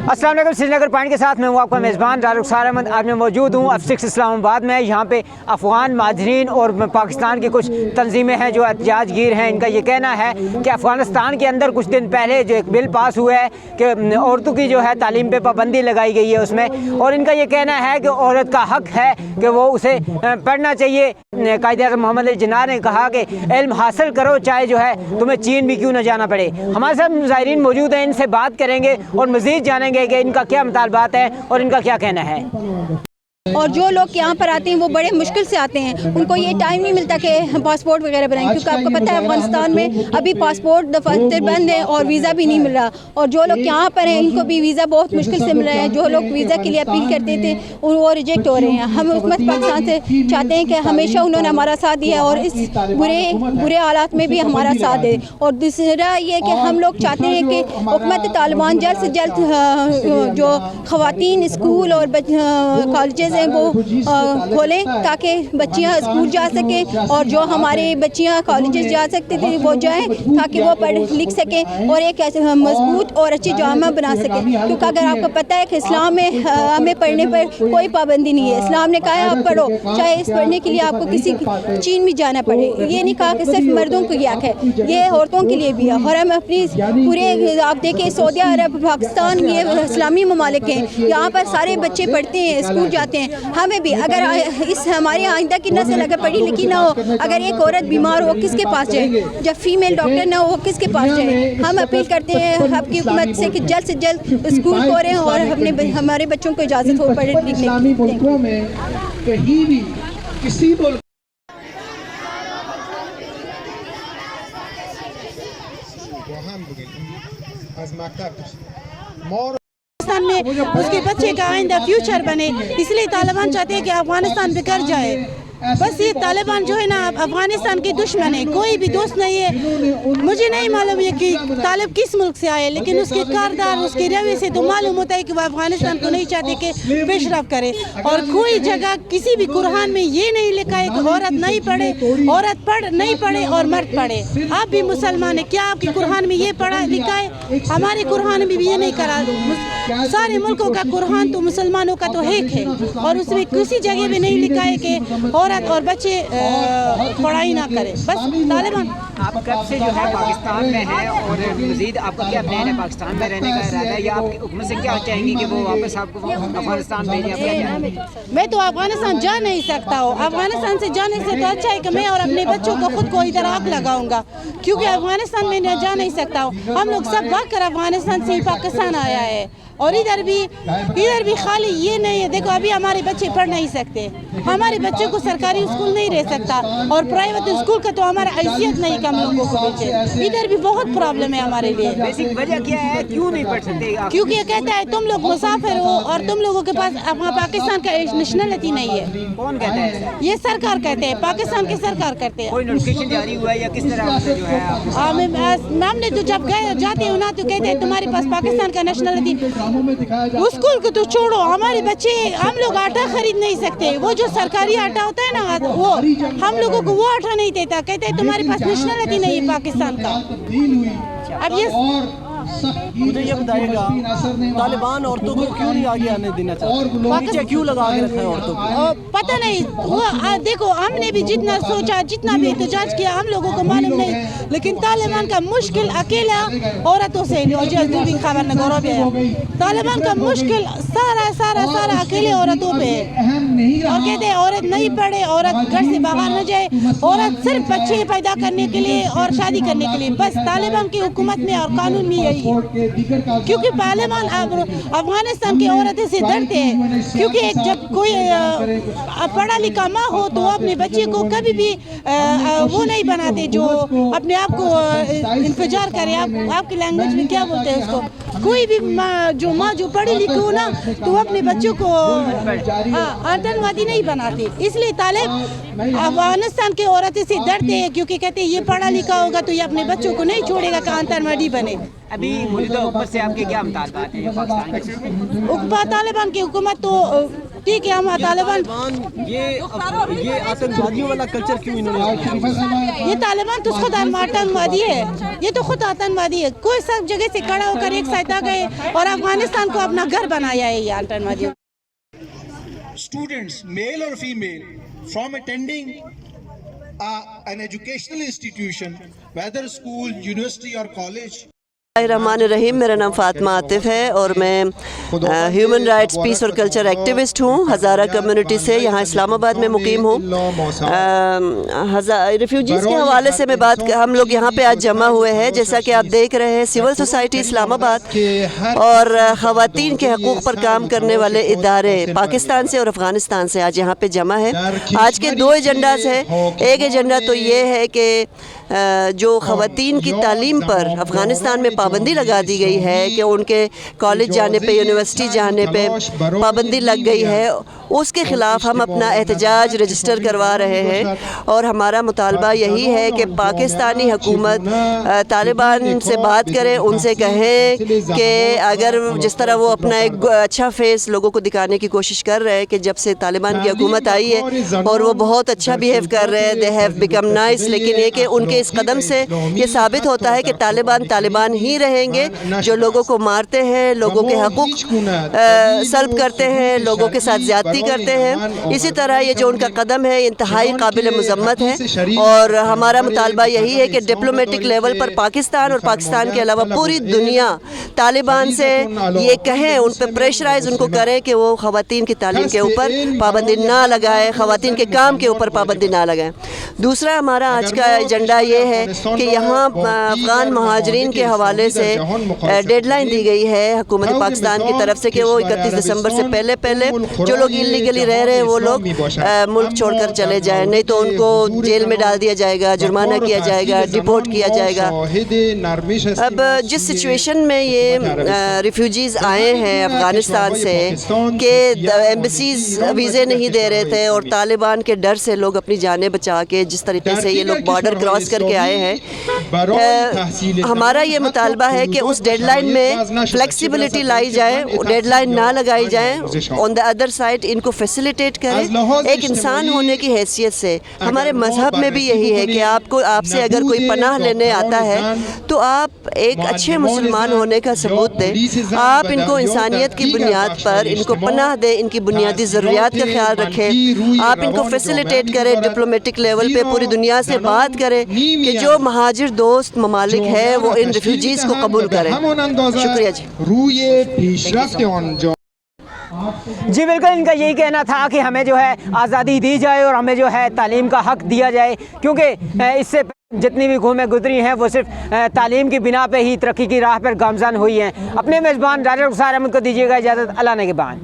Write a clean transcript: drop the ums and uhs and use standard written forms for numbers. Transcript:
अस्सलाम वालेकुम। श्रीनगर पॉइंट के साथ मैं हूँ आपका मेज़बान रुखसार अहमद। आज मैं मौजूद हूँ F6 इस्लामाबाद में। यहाँ पे अफ़गान माजरीन और पाकिस्तान की कुछ तंजीमें हैं जो एहतजाज गिर हैं। इनका ये कहना है कि अफ़गानिस्तान के अंदर कुछ दिन पहले जो एक बिल पास हुआ है कि औरतों की जो है तालीम पे पाबंदी लगाई गई है उसमें, और इनका ये कहना है कि औरत का हक़ है कि वो उसे पढ़ना चाहिए। कायदे-ए-आज़म मोहम्मद अली जिन्ना ने कहा कि इल्म हासिल करो चाहे जो है तुम्हें चीन भी क्यों न जाना पड़े। हमारे साथ मुज़ाहिरीन मौजूद हैं, इनसे बात करेंगे और मज़ीद जानेंगे कि इनका क्या मुतालबात है और इनका क्या कहना है। और जो लोग यहाँ पर आते हैं वो बड़े मुश्किल से आते हैं, उनको ये टाइम नहीं मिलता कि पासपोर्ट वगैरह बनाएं, क्योंकि आपको पता है अफगानिस्तान में अभी पासपोर्ट दफ्तर बंद है और वीज़ा भी नहीं मिल रहा। और जो लोग यहाँ पर हैं इनको भी वीज़ा बहुत मुश्किल से मिल रहा है। जो लोग वीज़ा के लिए अपील करते थे वो रिजेक्ट हो रहे हैं। हम हुकूमत पाकिस्तान से चाहते हैं कि हमेशा उन्होंने हमारा साथ दिया और इस बुरे हालात में भी हमारा साथ दे। और दूसरा ये कि हम लोग चाहते हैं कि हुकूमत तालिबान जल्द से जल्द जो ख़वातीन स्कूल और कॉलेजेस हैं वो खोलें ताकि बच्चियां स्कूल जा सकें, और जो हमारे बच्चियां कॉलेजेस जा सकते थे वो जाएं ताकि वो पढ़ लिख सकें और एक ऐसे मजबूत और अच्छी जामा बना सकें। क्योंकि अगर आपको पता है कि इस्लाम में हमें पढ़ने पर कोई पाबंदी नहीं है। इस्लाम ने कहा है आप पढ़ो, चाहे इस पढ़ने के लिए आपको किसी चीन भी जाना पड़े। ये नहीं कहा कि सिर्फ मर्दों को ये हक है, ये औरतों के लिए भी है। और हम अपनी पूरे आप देखें सऊदी अरब, पाकिस्तान, ये इस्लामी ममालिक हैं, यहाँ पर सारे बच्चे पढ़ते हैं, स्कूल जाते हैं। हमें भी अगर इस हमारे आइंदा की नस्ल अगर पढ़ी लिखी ना हो, अगर एक औरत बीमार हो किसके पास जाए, जब फीमेल डॉक्टर ना हो किसके पास जाए। हम अपील करते हैं आपकी हुकूमत से कि जल्द से जल्द स्कूल खोलें और हमारे बच्चों को इजाज़त हो पढ़ने लिखने में उसके बच्चे का आइंदा फ्यूचर बने। इसलिए तालिबान चाहते हैं कि अफगानिस्तान बिखर जाए। बस ये तालिबान जो है ना अफगानिस्तान के दुश्मन है, कोई भी दोस्त नहीं है। मुझे नहीं मालूम है कि तालिब किस मुल्क से आए, लेकिन उसके कारदार उसके रवैये से तो मालूम होता है कि वो अफगानिस्तान को नहीं चाहते कि पेशरफ करे। और कोई जगह किसी भी कुरान में ये नहीं लिखा है कि औरत नहीं पढ़े, औरत नहीं पढ़े और मर्द पढ़े। आप भी मुसलमान है, क्या आपके कुरान में ये पढ़ा लिखा है? हमारे कुरान में भी ये नहीं करा। सारे मुल्कों का कुरान तो मुसलमानों का तो एक है और उसमें किसी जगह भी नहीं लिखा है कि औरत और बच्चे पढ़ाई ना करें। बस तालिबान आप कब से जो है पाकिस्तान में हैं और मज़ीद आपका क्या प्लान है पाकिस्तान में रहने का इरादा है, या आपकी हुकूमत से क्या चाहेंगी कि वो वापस आपको अफगानिस्तान भेजें? मैं तो अफगानिस्तान जा नहीं सकता हूँ। अफगानिस्तान से जाने से तो अच्छा है कि मैं और अपने बच्चों को खुद को इधर आग लगाऊंगा, क्योंकि अफगानिस्तान में जा नहीं सकता हूँ। हम लोग सब भाग कर अफगानिस्तान से पाकिस्तान आया है और इधर भी खाली ये नहीं है। देखो अभी हमारे बच्चे पढ़ नहीं सकते, हमारे बच्चों को सरकारी स्कूल नहीं रह सकता और प्राइवेट स्कूल का तो हमारा हैसियत नहीं कि हम लोगों को भेजे। इधर भी बहुत प्रॉब्लम है हमारे लिए। बेसिक वजह क्या है, क्यों नहीं पढ़ सकते? क्योंकि ये कहता है तुम लोग मुसाफिर हो और तुम लोगों के पास पाकिस्तान का नेशनलिटी नहीं है। कौन कहता है? ये सरकार कहते हैं, पाकिस्तान की सरकार कहते हैं। कोई नोटिफिकेशन जारी हुआ है या किस तरह से जो है? हमने तो जब गए जाते हो ना तो कहते हैं तुम्हारे पास पाकिस्तान का नेशनलिटी। स्कूल को तो छोड़ो, हमारे बच्चे हम लोग आटा खरीद नहीं सकते। वो जो सरकारी आटा होता है ना वो हम लोगों को वो आटा नहीं देता। कहते हैं तुम्हारे पास नेशनलिटी नहीं है पाकिस्तान का। अब ये मुझे ये बताइएगा तालिबान औरतों को क्यों नहीं आगे आने देना चाहते, क्यों लगा के रखा है औरतों को? पता नहीं। वो देखो हमने भी जितना सोचा जितना भी एहतजाज किया हम लोगों को मालूम नहीं, लेकिन तालिबान का मुश्किल अकेला औरतों से खबर तालिबान का मुश्किल सारा अकेले औरतों पे है। और कहते हैं औरत नहीं पढ़े, औरत घर से बाहर न जाए, औरत सिर्फ बच्चे पैदा करने के लिए और शादी करने के लिए। बस तालिबान की हुकूमत में और कानून में यही है, क्योंकि तालिबान अफगानिस्तान की औरतें से डरते हैं। क्योंकि जब कोई पढ़ा लिखा माँ हो तो वो अपने बच्चे को कभी भी वो नहीं बनाते जो अपने आप को इंफजार करे। आपकी लैंग्वेज में क्या बोलते हैं उसको? कोई भी जो माँ जो पढ़ी लिखी हो ना तो वो अपने बच्चों को आतंकवादी नहीं बनाते। इसलिए तालिब अफगानिस्तान के औरतें से डरते हैं क्योंकि कहते हैं ये पढ़ा लिखा होगा तो ये अपने बच्चों को नहीं छोड़ेगा कि आतंकवादी बने। अभी मौजूदा हुकूमत से आपके क्या मुतालबात हैं पाकिस्तान के? तालिबान की हुकूमत तो ठीक है, हम तालिबान ये आतंकवादियों वाला कल्चर क्यों इन्होंने? ये तालिबान तो खुद आतंकवादी है, ये तो खुद आतंकवादी है। कोई सब जगह से खड़ा होकर एक साथ आ गए और अफगानिस्तान को अपना घर बनाया है ये आतंकवादी। Students, male or female, from attending an educational institution, whether school, university or college, Rahman रहीम, मेरा नाम फातिमा आतिफ है और मैं ह्यूमन राइट्स, पीस और कल्चर एक्टिविस्ट हूँ। हज़ारा कम्युनिटी से यहाँ इस्लामाबाद में मुकीम हूँ। रिफ्यूजीज़ के हवाले से मैं बात, हम लोग यहाँ पे आज जमा हुए हैं, जैसा कि आप देख रहे हैं सिविल सोसाइटी इस्लामाबाद और ख़वातीन के हकूक़ पर काम करने वाले इदारे पाकिस्तान से और अफ़गानिस्तान से आज यहाँ पे जमा है। आज के दो एजेंडाज़ हैं। एक एजेंडा तो ये है कि जो ख़वातीन की तालीम पर अफ़गानिस्तान में पाबंदी लगा दी गई है कि उनके कॉलेज जाने पे, यूनिवर्सिटी जाने पे पाबंदी लग गई है, उसके ख़िलाफ़ हम अपना एहतजाज रजिस्टर करवा रहे हैं। और हमारा मुतालबा यही है कि पाकिस्तानी हुकूमत तालिबान से बात करे, उनसे कहें कि अगर जिस तरह वो अपना एक अच्छा फेस लोगों को दिखाने की कोशिश कर रहे हैं कि जब से तालिबान की हुकूमत आई है और वो बहुत अच्छा बिहेव कर रहे हैं, दे हैव बिकम नाइस, लेकिन ये कि उनके इस कदम से ये साबित होता है कि तालिबान ही रहेंगे जो लोगों को मारते हैं, लोगों के हकूक़ सल्ब करते हैं, लोगों के साथ ज़्यादती करते हैं। इसी तरह ये जो उनका कदम है इंतहाई काबिल मज़म्मत है और हमारा मुतालबा यही है कि डिप्लोमेटिक लेवल पर पाकिस्तान और पाकिस्तान के अलावा पूरी दुनिया तालिबान से ये कहें, उन पर प्रेशराइज उनको करें कि वो ख़वातीन की तालीम के ऊपर पाबंदी ना लगाए, ख़वातीन के काम के ऊपर पाबंदी ना लगाएं। दूसरा हमारा आज का एजेंडा ये है कि यहाँ अफ़गान महाजरीन के हवाले से डेडलाइन दी गई है हुकूमत पाकिस्तान की तरफ से कि वो 31 दिसंबर से पहले जो लोग इल्लीगली रह रहे हैं वो लोग मुल्क छोड़कर चले जाएं, नहीं तो उनको जेल में डाल दिया जाएगा, जुर्माना किया जाएगा, डिपोर्ट किया जाएगा। अब जिस सिचुएशन में ये रिफ्यूजीज़ आए हैं अफ़गानिस्तान से कि एम्बेसीज़ वीज़े नहीं दे रहे थे और तालिबान के डर से लोग अपनी जानें बचा के जिस तरीके से ये लोग बॉर्डर क्रॉस करके आए हैं, हमारा ये मुतालबा है कि उस डेडलाइन में फ्लेक्सिबिलिटी लाई जाए, डेडलाइन ना लगाई जाए। ऑन द अदर साइड इनको फैसिलिटेट करें। एक इंसान होने की हैसियत से हमारे मज़हब में भी यही है कि आपसे अगर कोई पनाह लेने आता है तो आप एक अच्छे मुसलमान होने का सबूत दें। आप इनको इंसानियत की बुनियाद पर इनको पनाह दें, इनकी बुनियादी ज़रूरियात का ख्याल रखें। आप इनको फैसिलिटेट करें, डिप्लोमेटिक लेवल पे पूरी दुनिया से बात करें कि जो महाजिर दोस्त ममालिक है वो इन रिफ्यूजीज़ को कबूल करें। शुक्रिया जी बिल्कुल, इनका यही कहना था कि हमें जो है आज़ादी दी जाए और हमें जो है तालीम का हक़ दिया जाए, क्योंकि इससे जितनी भी हुकूमतें गुजरी हैं वो सिर्फ तालीम की बिना पे ही तरक्की की राह पर गामज़न हुई हैं। अपने मेज़बान राजा रुखसार अहमद को दीजिएगा इजाज़त। अल्लाह ने के बाद।